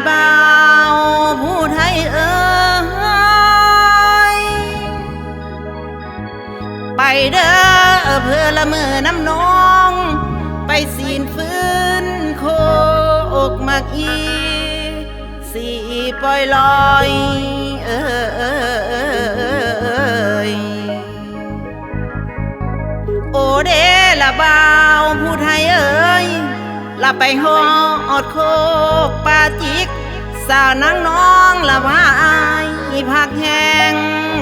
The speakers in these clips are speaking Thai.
บ่าวผู้ไทยเอ๋ยไปเด้อเพื่อละเมอน้ำนองไปสีนฟื้นโคอกมักอีสีปล่อยลอยโอเดละบ่าวผู้ไทยเอ๋ยละไปหอดโคกปาจิกสาวนางน้องละพายผักแห้ง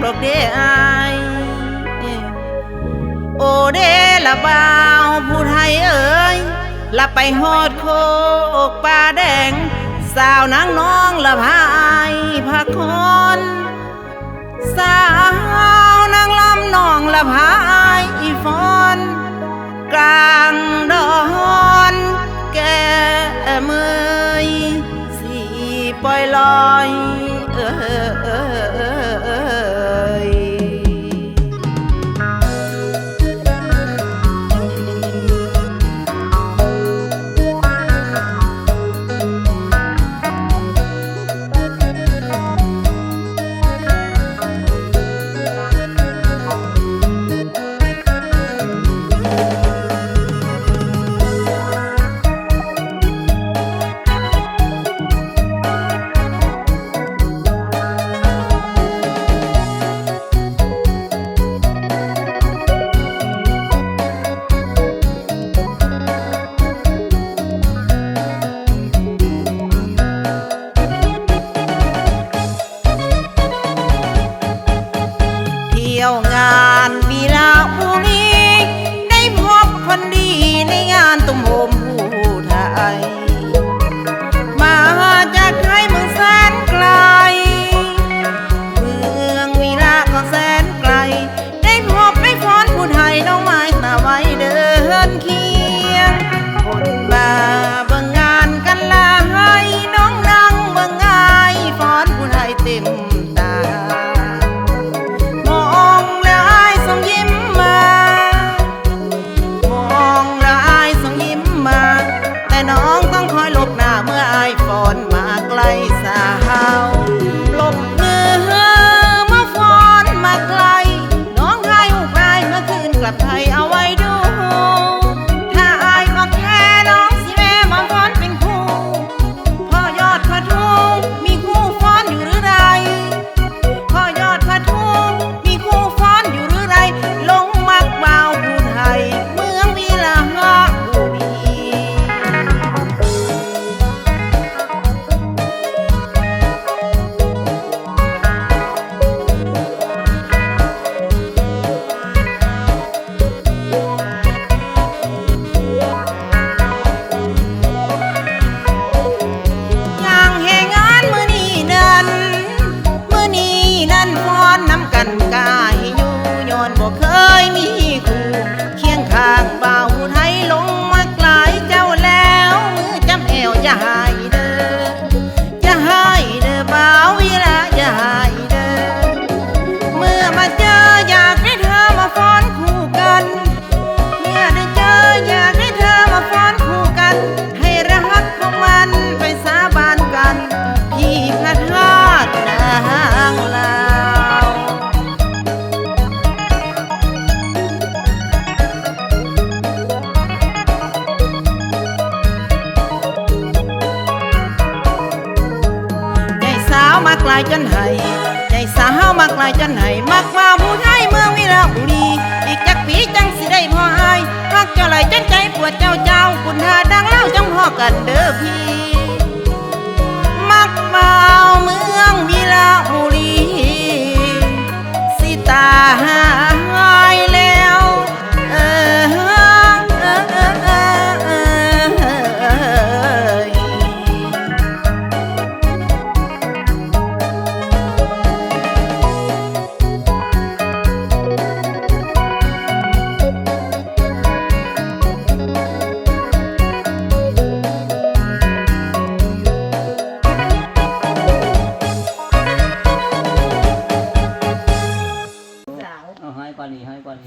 ดอกเดอายโอเดละบ่าวผู้ไทยเอ๋ยละไปหอดโคกปลาแดงสาวนางน้องละพายผักคอนสาวนางลำน้องละพายฟอนกลางดอนแก่เมยสีปล่อยลอยงานวีลาอุลีได้พบคนดีในงานตุ้มโฮมผู้ไทยมาจากไทยเมืองแสนไกลเมืองวีลาก็แสนไกลได้พบได้ฟ้อนผู้ไทยน้องไม้ตาไว้เดินเคียงคนมาเบิ่งงานกันลาให้น้องนั่งเบิ่งงายฟ้อนผู้ไทยเต็มตามองแล้วอายส่งยิ้มมาแต่น้องต้องคอยหลบหน้าเมื่ออายฟ้อนมาไกลสาวหลบมือมาฟ้อนมาไกลน้องไทยหูกลายเมื่อคืนกลับไทยเอาไว้ดูถ้าอายก็แค่น้องสิแม่มาฟ้อนเป็นคู่พ่อยอดพระทุ่งมีคู่ฟ้อนอยู่หรือไรพ่อยอดพระทุ่งมีคู่ฟ้อนอยู่หรือไรลงมักบ่าวผู้ไทยเมืองวีลากายอยู่ย้อนบ่เคยมีคู่เคียงข้างบ่าวไทยลงมาไกลเจ้าแล้วมือจำแอวอย่าหายเด้ออย่าหายเด้อบ่าววีลาอย่าหายเด้อเมื่อมาเจออยากให้เธอมาฟ้อนคู่กันเมื่อได้เจออยากให้เธอมาฟ้อนคู่กันให้รักของมันไปสาบานกันพี่พระธาตุนางลามักลายจนให้ใจสาวมักลายจนให้มักว่าผู้ไทยเมืองวีระบุรีอีกจักปีจังสิได้พออายมักเจ้าไหลจนใจปวดเจ้าคุณหาดังเล่าจังพอกันเด้อพี่มักบ่าวเมืองวีระบุรีสิตาหายแล้ว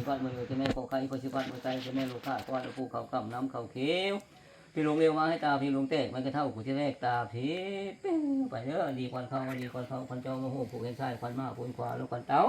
ก้อนมือจะแม่โคไข่พอชิก้อนมือใจจะแม่ลูกข้าก้อนผู้เขากำน้ำเขาเขียว พี่หลวงเร็วมาให้ตาพี่หลวงแตกมันก็เท่ากูจะแรกตาผีเป้งไปเด้อดีควันเข้าดีควันเข้าควันเจ้ามาโหผูกเห็นใช่ควันมาปูนขวาแล้วควันเต้า